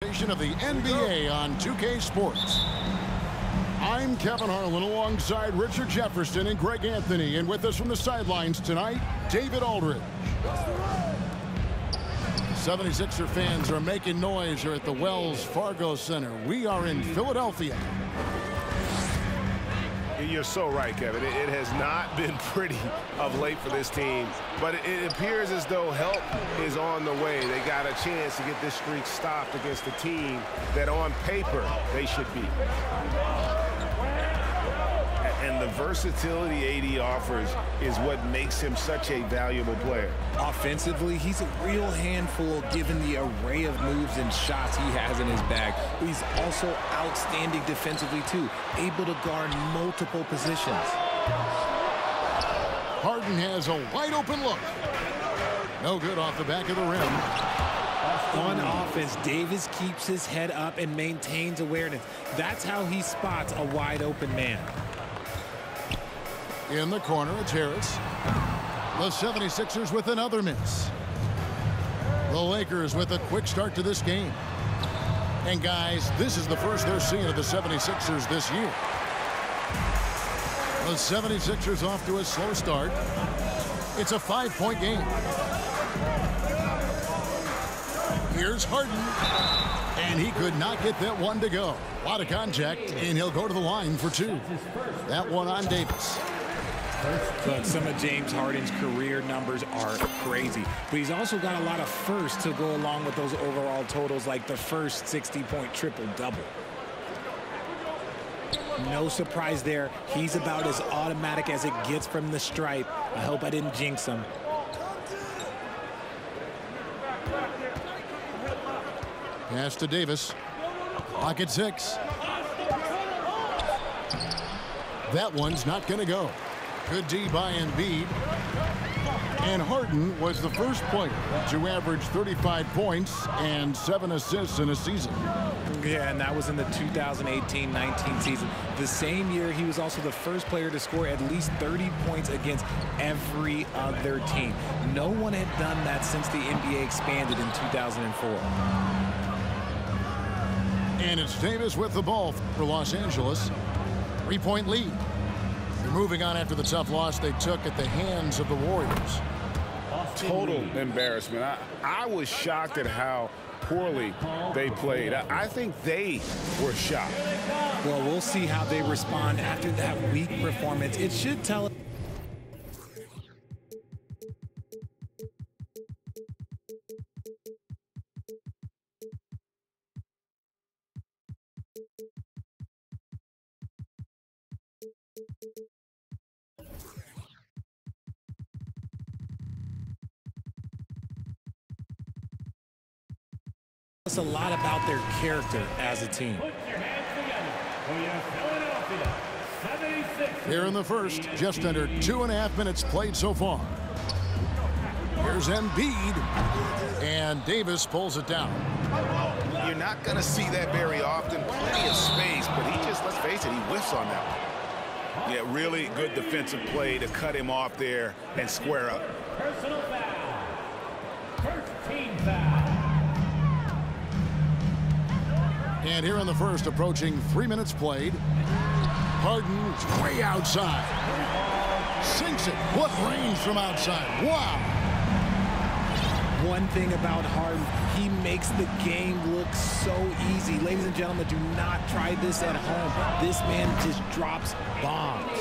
Of the NBA on 2K Sports. I'm Kevin Harlan alongside Richard Jefferson and Greg Anthony, and with us from the sidelines tonight, David Aldridge. 76er fans are making noise here at the Wells Fargo Center. We are in Philadelphia. You're so right, Kevin. It has not been pretty of late for this team, but it appears as though help is on the way. They got a chance to get this streak stopped against a team that on paper they should beat. And the versatility AD offers is what makes him such a valuable player. Offensively, he's a real handful given the array of moves and shots he has in his bag. But he's also outstanding defensively, too, able to guard multiple positions. Harden has a wide-open look. No good off the back of the rim. On offense, Davis keeps his head up and maintains awareness. That's how he spots a wide-open man. In the corner, it's Harris. The 76ers with another miss. The Lakers with a quick start to this game. And guys, this is the first they're seeing of the 76ers this year. The 76ers off to a slow start. It's a 5-point game. Here's Harden. And he could not get that one to go. A lot of contact, and he'll go to the line for two. That one on Davis. Look, some of James Harden's career numbers are crazy, but he's also got a lot of firsts to go along with those overall totals, like the first 60-point triple-double. No surprise there. He's about as automatic as it gets from the stripe. I hope I didn't jinx him. Pass to Davis. Clock at 6. That one's not going to go. Good D by Embiid. And Harden was the first player to average 35 points and 7 assists in a season. Yeah, and that was in the 2018-19 season. The same year, he was also the first player to score at least 30 points against every other team. No one had done that since the NBA expanded in 2004. And it's Davis with the ball for Los Angeles. 3-point lead. They're moving on after the tough loss they took at the hands of the Warriors. Total embarrassment. I was shocked at how poorly they played. I think they were shocked. Well, we'll see how they respond after that weak performance. It should tell us. A lot about their character as a team. Here in the first, just under 2.5 minutes played so far. Here's Embiid, and Davis pulls it down. You're not going to see that very often. Plenty of space, but he just, let's face it, he whiffs on that one. Yeah, really good defensive play to cut him off there and square up. Personal foul. First team foul. And here in the first, approaching 3 minutes played. Harden way outside. Sinks it. What range from outside. Wow. One thing about Harden, he makes the game look so easy. Ladies and gentlemen, do not try this at home. This man just drops bombs.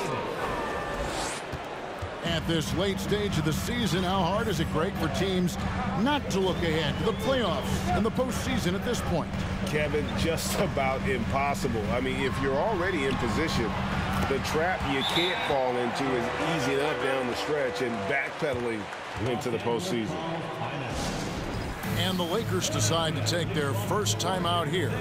At this late stage of the season, how hard is it, Greg, for teams not to look ahead to the playoffs and the postseason at this point? Kevin, just about impossible. I mean, if you're already in position, the trap you can't fall into is easing up down the stretch and backpedaling into the postseason. And the Lakers decide to take their first time out here.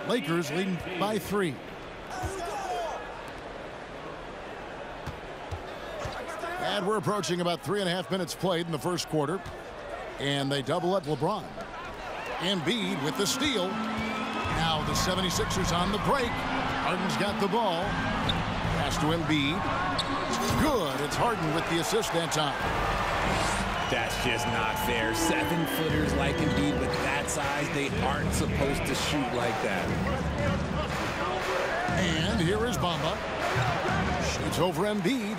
Lakers leading by 3. And we're approaching about 3.5 minutes played in the first quarter. And they double up LeBron. Embiid with the steal. Now the 76ers on the break. Harden's got the ball. Pass to Embiid. Good. It's Harden with the assist that time. That's just not fair. 7-footers like Embiid with that size, they aren't supposed to shoot like that. And here is Bamba. Shoots over Embiid.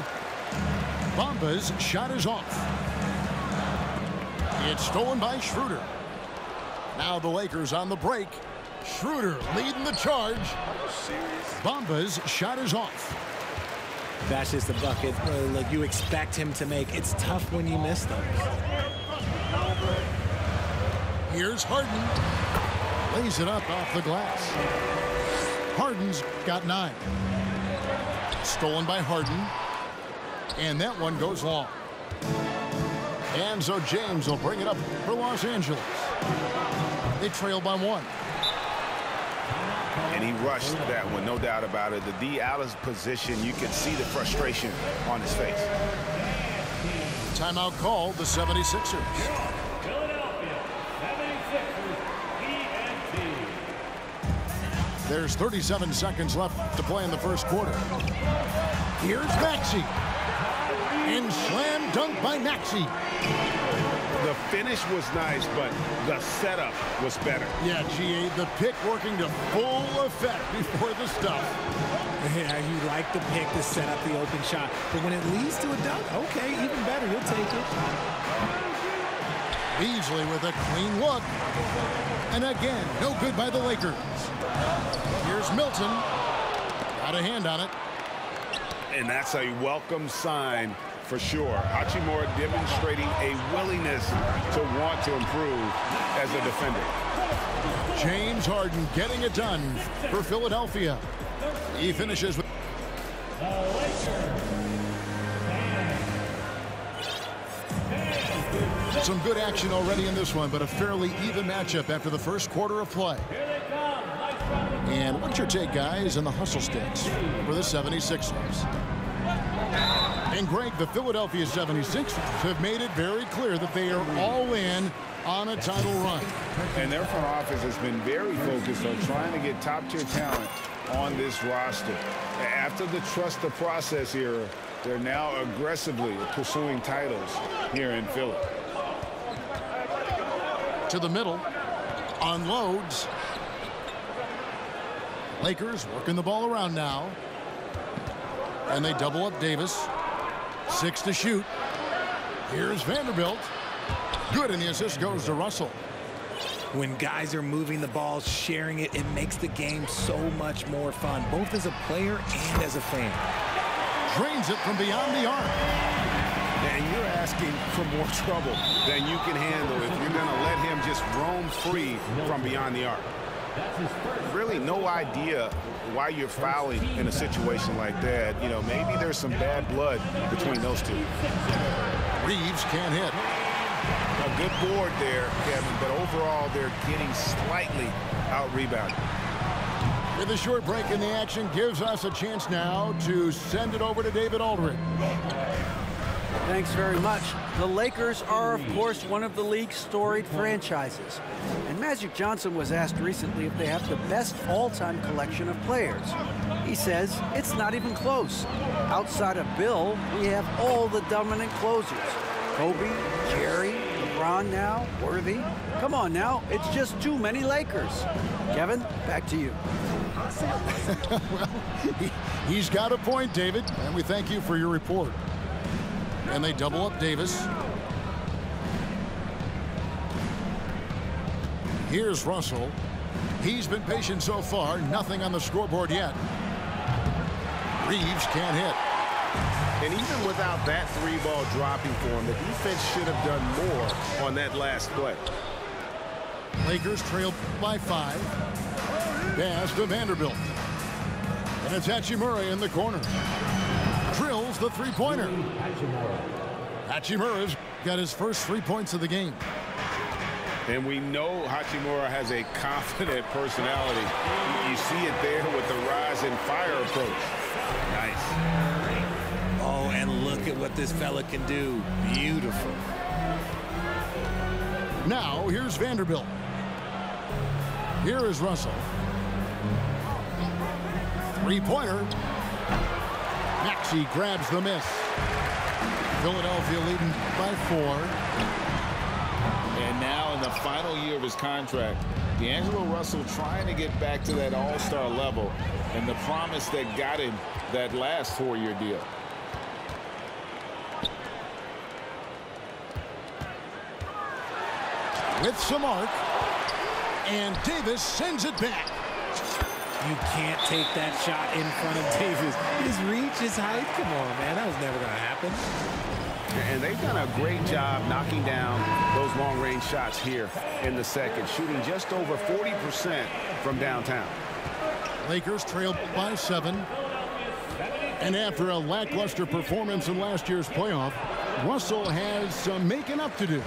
Bamba's shot is off. It's stolen by Schroeder. Now the Lakers on the break. Schroeder leading the charge. Bamba's shot is off. That's just a bucket like you expect him to make. It's tough when you miss those. Here's Harden. Lays it up off the glass. Harden's got 9. Stolen by Harden. And that one goes long. And so James will bring it up for Los Angeles. They trail by 1. And he rushed that one, no doubt about it. The D out of position, you could see the frustration on his face. Timeout called, the 76ers. Philadelphia 76ers PNT. There's 37 seconds left to play in the first quarter. Here's Maxey. And slam dunk by Maxey. The finish was nice, but the setup was better. Yeah, GA, the pick working to full effect before the stuff. Yeah, you like the pick to set up the open shot. But when it leads to a dunk, okay, even better. You'll take it. Beasley with a clean look. And again, no good by the Lakers. Here's Milton. Got a hand on it. And that's a welcome sign for sure. Hachimura demonstrating a willingness to want to improve as a defender. James Harden getting it done for Philadelphia. He finishes with some good action already in this one, but a fairly even matchup after the first quarter of play. And what's your take, guys, on the hustle sticks for the 76ers? And Greg, the Philadelphia 76ers have made it very clear that they are all in on a title run. And their front office has been very focused on trying to get top-tier talent on this roster. After the trust the process era, they're now aggressively pursuing titles here in Philly. To the middle, unloads. Lakers working the ball around now. And they double up Davis. 6 to shoot. Here's Vanderbilt. Good, and the assist goes to Russell. When guys are moving the ball, sharing it, it makes the game so much more fun, both as a player and as a fan. Drains it from beyond the arc. And you're asking for more trouble than you can handle if you're going to let him just roam free from beyond the arc. Really no idea why you're fouling in a situation like that. You know, maybe there's some bad blood between those two. Reeves can't hit. A good board there, Kevin, but overall they're getting slightly out-rebounded. With a short break in the action, gives us a chance now to send it over to David Aldridge. Thanks very much. The Lakers are, of course, one of the league's storied franchises. And Magic Johnson was asked recently if they have the best all-time collection of players. He says it's not even close. Outside of Bill, we have all the dominant closers. Kobe, Jerry, LeBron now, Worthy. Come on now, it's just too many Lakers. Kevin, back to you. Well, he's got a point, David, and we thank you for your report. And they double up Davis. Here's Russell. He's been patient so far. Nothing on the scoreboard yet. Reeves can't hit. And even without that three ball dropping for him, the defense should have done more on that last play. Lakers trail by 5. Pass to Vanderbilt. And it's Hachimura in the corner. Drills the three-pointer. Hachimura's got his first 3 points of the game. And we know Hachimura has a confident personality. You see it there with the rise and fire approach. Nice. Oh, and look at what this fella can do. Beautiful. Now, here's Vanderbilt. Here is Russell. Three-pointer. He grabs the miss. Philadelphia leading by 4. And now in the final year of his contract, D'Angelo Russell trying to get back to that all-star level and the promise that got him that last 4-year deal. With some arc, and Davis sends it back. You can't take that shot in front of Davis. His reach, his height, come on, man. That was never going to happen. And they've done a great job knocking down those long-range shots here in the second, shooting just over 40% from downtown. Lakers trailed by 7. And after a lackluster performance in last year's playoff, Russell has some making up to do.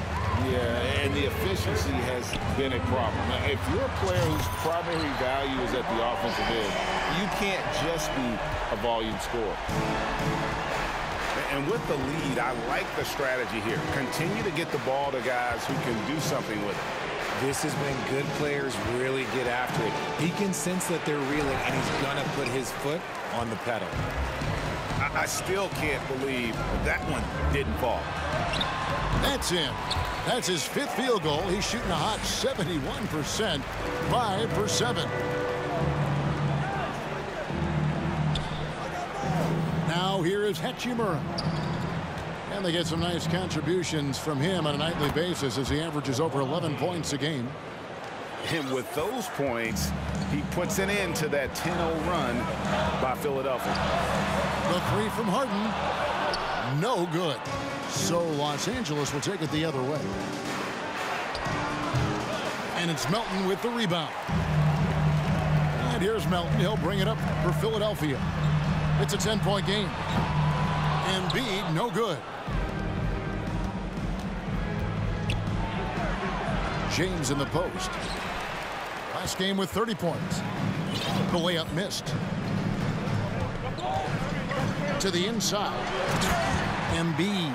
Yeah, and the efficiency has been a problem. Now, if you're a player whose primary value is at the offensive end, you can't just be a volume scorer. And with the lead, I like the strategy here. Continue to get the ball to guys who can do something with it. This is when good players really get after it. He can sense that they're reeling, and he's going to put his foot on the pedal. I still can't believe that one didn't fall. That's in. That's his 5th field goal. He's shooting a hot 71%, 5 for 7. Now here is Hachimura. And they get some nice contributions from him on a nightly basis as he averages over 11 points a game. And with those points, he puts an end to that 10-0 run by Philadelphia. The 3 from Harden. No good. So Los Angeles will take it the other way. And it's Melton with the rebound. And here's Melton. He'll bring it up for Philadelphia. It's a 10-point game. Embiid, no good. James in the post. Last game with 30 points. The layup missed. To the inside. Embiid.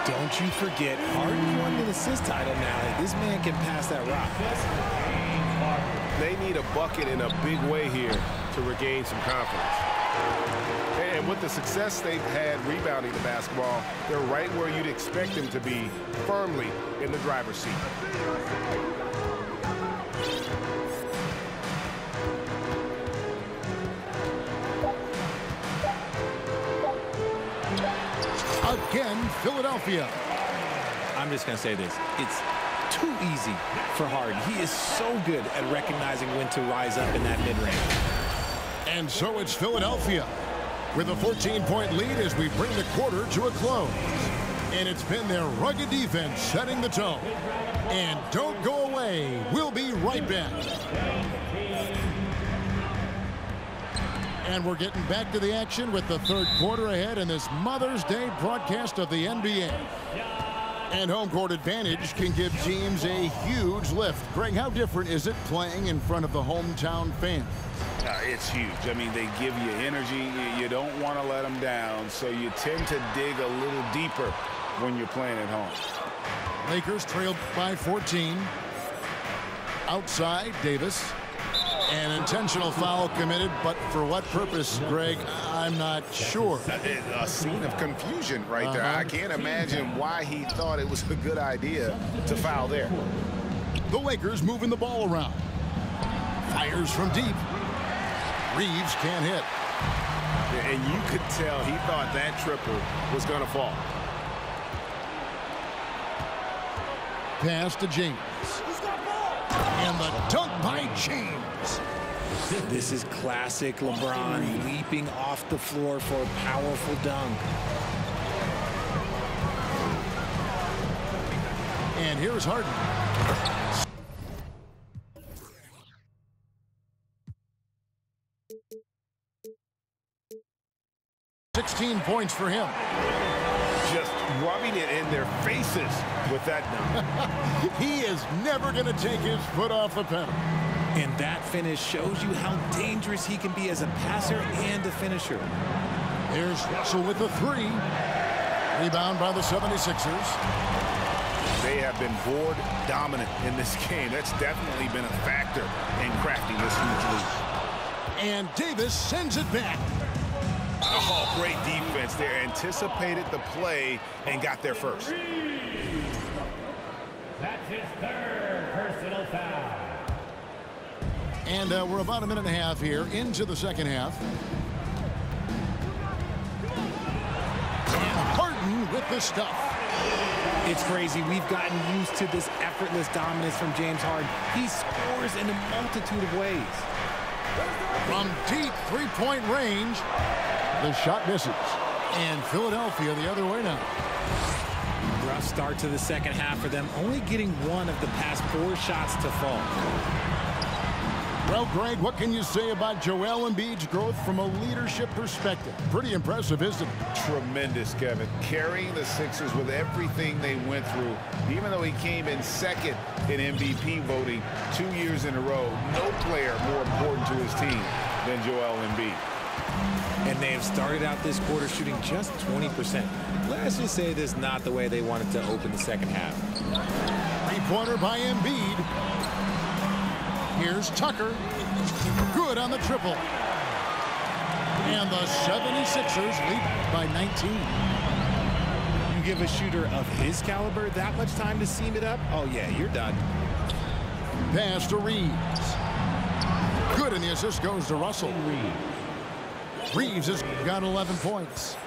Don't you forget, Harden won the assist title now. This man can pass that rock. They need a bucket in a big way here to regain some confidence. And with the success they've had rebounding the basketball, they're right where you'd expect them to be, firmly in the driver's seat. Again, Philadelphia. I'm just going to say this. It's too easy for Harden. He is so good at recognizing when to rise up in that mid-range. And so it's Philadelphia with a 14-point lead as we bring the quarter to a close. And it's been their rugged defense setting the tone. And don't go away. We'll be right back. And we're getting back to the action with the 3rd quarter ahead in this Mother's Day broadcast of the NBA. And home court advantage can give teams a huge lift. Greg, how different is it playing in front of the hometown fans? It's huge. I mean, they give you energy. You don't want to let them down, so you tend to dig a little deeper when you're playing at home. Lakers trailed by 14. Outside, Davis. An intentional foul committed, but for what purpose, Greg, I'm not sure. A scene of confusion right there. I can't imagine why he thought it was a good idea to foul there. The Lakers moving the ball around. Fires from deep. Reeves can't hit. And you could tell he thought that triple was going to fall. Pass to James. And the dunk by James. This is classic LeBron leaping off the floor for a powerful dunk. And here's Harden. 16 points for him. Just rubbing it in their faces with that dunk. He is never going to take his foot off the pedal. And that finish shows you how dangerous he can be as a passer and a finisher. Here's Russell with the 3. Rebound by the 76ers. They have been board dominant in this game. That's definitely been a factor in crafting this huge lead. And Davis sends it back. Oh, great defense there. Anticipated the play and got there first. That's his third personal foul. And we're about a minute and a half here into the second half. And Harden with the stuff. It's crazy. We've gotten used to this effortless dominance from James Harden. He scores in a multitude of ways. From deep three-point range, the shot misses. And Philadelphia the other way now. Rough start to the second half for them, only getting one of the past 4 shots to fall. Well, Greg, what can you say about Joel Embiid's growth from a leadership perspective? Pretty impressive, isn't it? Tremendous, Kevin. Carrying the Sixers with everything they went through, even though he came in second in MVP voting 2 years in a row, no player more important to his team than Joel Embiid. And they have started out this quarter shooting just 20%. Let's just say this is not the way they wanted to open the second half. Three-pointer by Embiid. Here's Tucker. Good on the triple. And the 76ers lead by 19. You give a shooter of his caliber that much time to seam it up? Oh, yeah, you're done. Pass to Reeves. Good, and the assist goes to Russell. Reeves has got 11 points.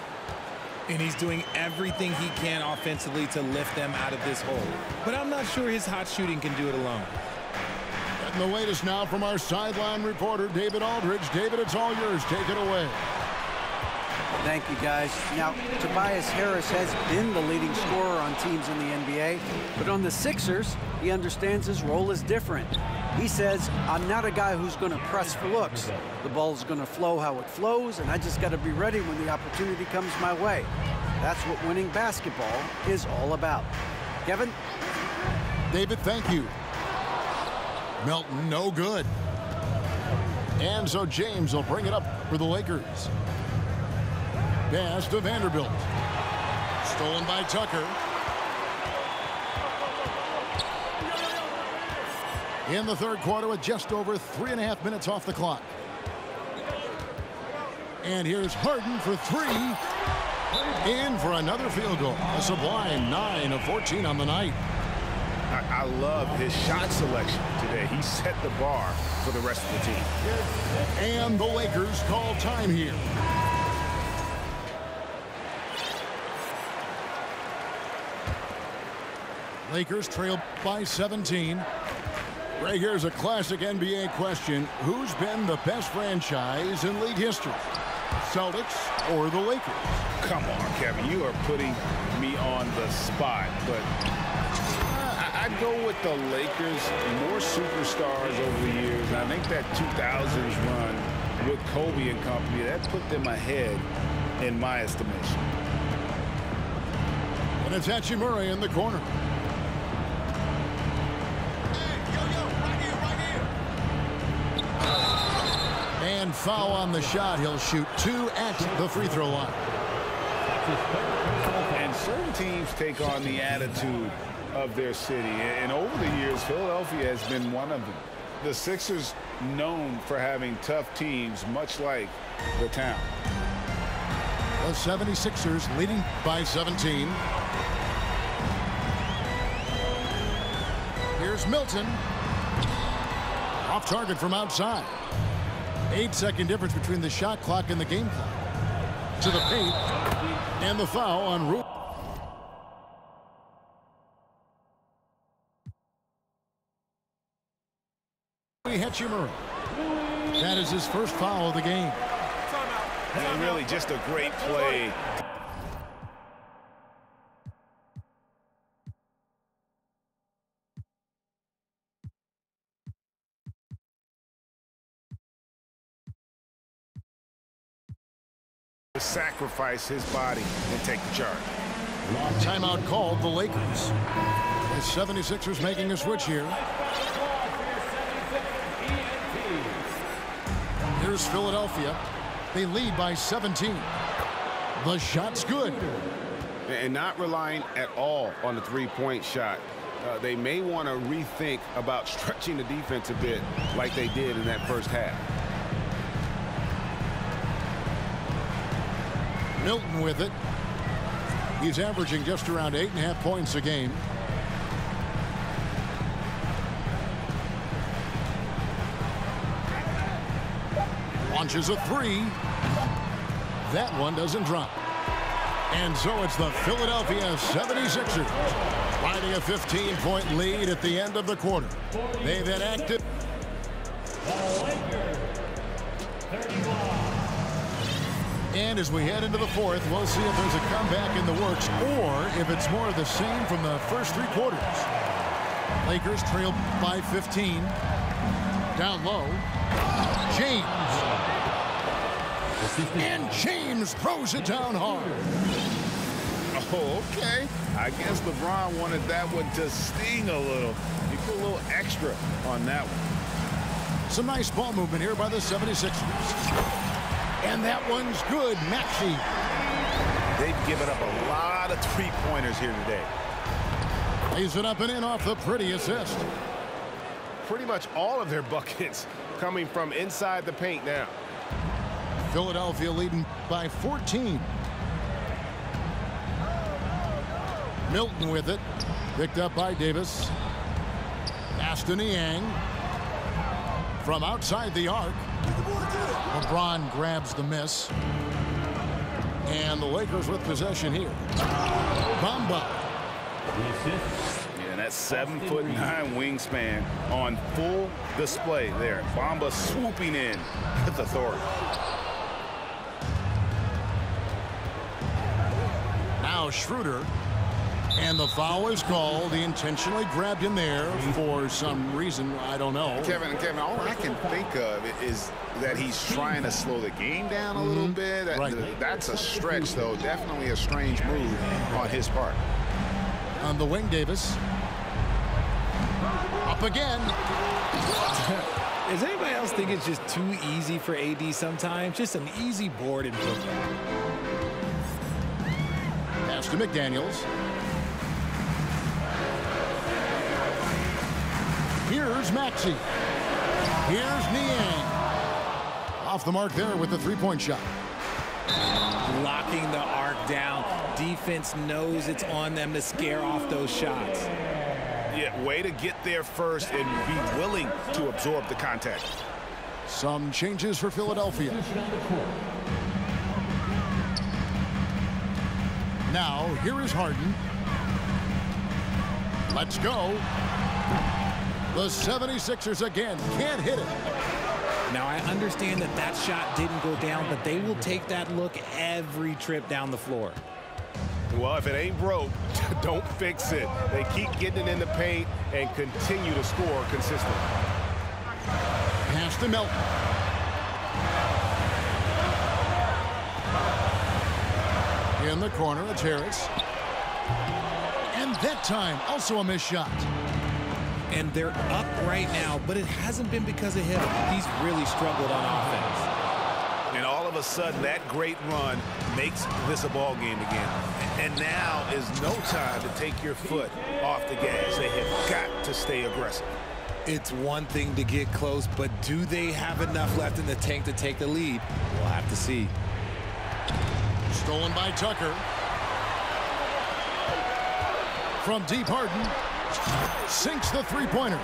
And he's doing everything he can offensively to lift them out of this hole. But I'm not sure his hot shooting can do it alone. And the latest now from our sideline reporter, David Aldridge. David, it's all yours. Take it away. Thank you, guys. Now, Tobias Harris has been the leading scorer on teams in the NBA, but on the Sixers, he understands his role is different. He says, I'm not a guy who's going to press for looks. The ball's going to flow how it flows, and I just got to be ready when the opportunity comes my way. That's what winning basketball is all about. Kevin? David, thank you. Melton, no good. And so James will bring it up for the Lakers. Pass to Vanderbilt. Stolen by Tucker. In the third quarter with just over 3.5 minutes off the clock. And here's Harden for 3. In for another field goal. A sublime 9 of 14 on the night. I love his shot selection today. He set the bar for the rest of the team. And the Lakers call time here. Lakers trail by 17. Right, here's a classic NBA question. Who's been the best franchise in league history? Celtics or the Lakers? Come on, Kevin. You are putting me on the spot, but I'd go with the Lakers. More superstars over the years. And I think that 2000s run with Kobe and company, that put them ahead in my estimation. And it's Hachimura in the corner. And foul on the shot. He'll shoot 2 at the free throw line. And certain teams take on the attitude of their city. And over the years, Philadelphia has been one of them. The Sixers known for having tough teams, much like the town. The 76ers leading by 17. Here's Milton. Off target from outside. 8-second difference between the shot clock and the game clock. To the paint. And the foul on Rui. Hachimura. That is his first foul of the game. And really just a great play. To sacrifice his body and take the charge. Timeout called the Lakers. The 76ers making a switch here. Here's Philadelphia. They lead by 17. The shot's good. And not relying at all on the three-point shot. They may want to rethink about stretching the defense a bit like they did in that first half. Milton with it. He's averaging just around 8.5 points a game. Launches a three. That one doesn't drop. And so it's the Philadelphia 76ers riding a 15-point lead at the end of the quarter. They've enacted. And as we head into the fourth, we'll see if there's a comeback in the works or if it's more of the same from the first three quarters. Lakers trail by 15. Down low. James. And James throws it down hard. Oh, okay. I guess LeBron wanted that one to sting a little. He put a little extra on that one. Some nice ball movement here by the 76ers. And that one's good. Maxey. They've given up a lot of three-pointers here today. Lays it up and in off the pretty assist. Pretty much all of their buckets coming from inside the paint now. Philadelphia leading by 14. Milton with it. Picked up by Davis. Aston Niang. From outside the arc. LeBron grabs the miss. And the Lakers with possession here. Bamba. Yeah, that 7'9" wingspan on full display there. Bamba swooping in with authority. Now Schroeder. And the foul is called. He intentionally grabbed him there for some reason. I don't know. Kevin, all I can think of is that he's trying to slow the game down a little bit. Right. That's a stretch, though. Definitely a strange move on his part. On the wing, Davis. Up again. Does anybody else think it's just too easy for AD sometimes? Just an easy board and book. Pass to McDaniels. Here's Maxey. Here's Niang. Off the mark there with the three-point shot. Locking the arc down. Defense knows it's on them to scare off those shots. Yeah, way to get there first and be willing to absorb the contact. Some changes for Philadelphia. Now, here is Harden. Let's go. The 76ers again can't hit it. Now, I understand that that shot didn't go down, but they will take that look every trip down the floor. Well, if it ain't broke, don't fix it. They keep getting it in the paint and continue to score consistently. Pass to Melton. In the corner, it's Harris. And that time, also a missed shot. And they're up right now, but it hasn't been because of him. He's really struggled on offense. And all of a sudden, that great run makes this a ball game again. And now is no time to take your foot off the gas. They have got to stay aggressive. It's one thing to get close, but do they have enough left in the tank to take the lead? We'll have to see. Stolen by Tucker. From deep, Harden sinks the three-pointer.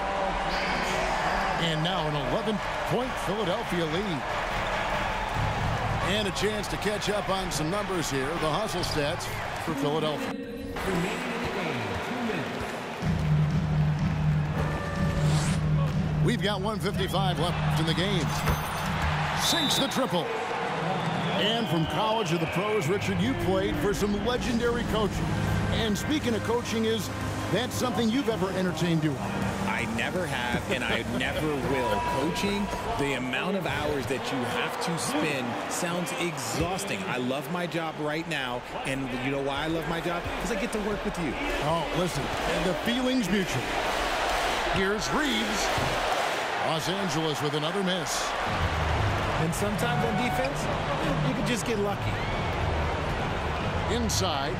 And now an 11-point Philadelphia lead. And a chance to catch up on some numbers here. The hustle stats for Philadelphia. We've got 1:55 left in the game. Sinks the triple. And from college to the pros, Richard, you played for some legendary coaching. And speaking of coaching, is that something you've ever entertained doing? I never have, and I never will. Coaching, the amount of hours that you have to spend sounds exhausting. I love my job right now, and you know why I love my job? Because I get to work with you. Oh, listen, the feeling's mutual. Here's Reeves. Los Angeles with another miss. And sometimes on defense, you can just get lucky. Inside.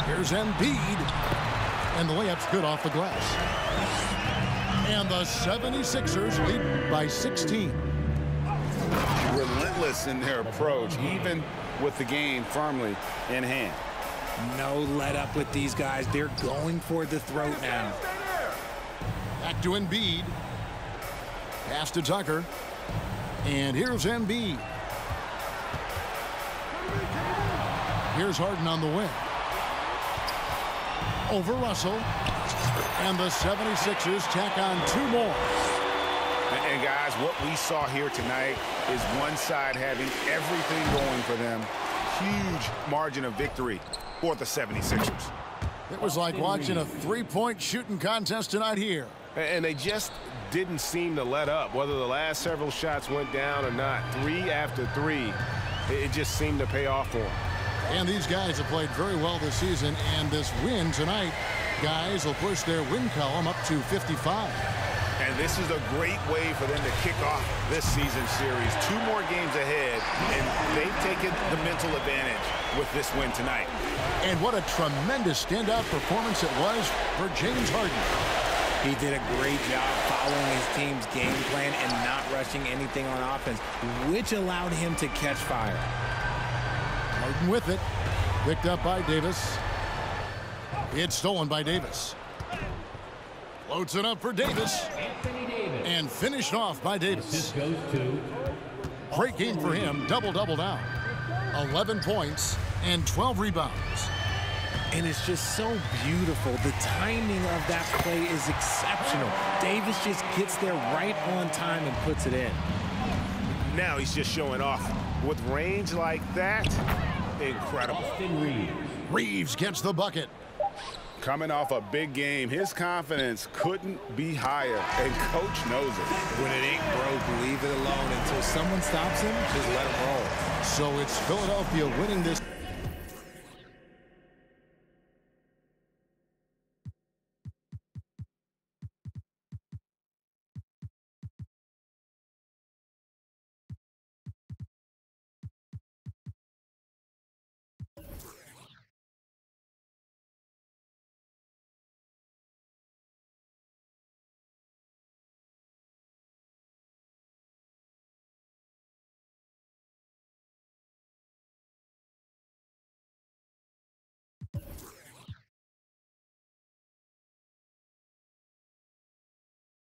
Here's Embiid. And the layup's good off the glass. And the 76ers lead by 16. Relentless in their approach, even with the game firmly in hand. No let up with these guys. They're going for the throat now. Back to Embiid. Pass to Tucker. And here's Embiid. Here's Harden on the wing. Over Russell. And the 76ers tack on 2 more. And guys, what we saw here tonight is one side having everything going for them. Huge margin of victory for the 76ers. It was like watching a 3-point shooting contest tonight here. And they just didn't seem to let up. Whether the last several shots went down or not, 3 after 3, it just seemed to pay off for them. And these guys have played very well this season, and this win tonight, guys, will push their win column up to 55. And this is a great way for them to kick off this season series. 2 more games ahead, and they've taken the mental advantage with this win tonight. And what a tremendous standout performance it was for James Harden. He did a great job following his team's game plan and not rushing anything on offense, which allowed him to catch fire. Harden with it. Picked up by Davis. It's stolen by Davis. Floats it up for Davis. And finished off by Davis. Great game for him. Double-double now. 11 points and 12 rebounds. And it's just so beautiful. The timing of that play is exceptional. Davis just gets there right on time and puts it in. Now he's just showing off. With range like that, incredible. Reeves gets the bucket. Coming off a big game, his confidence couldn't be higher, and Coach knows it. When it ain't broke, leave it alone until someone stops him. Just let him roll. So it's Philadelphia winning this.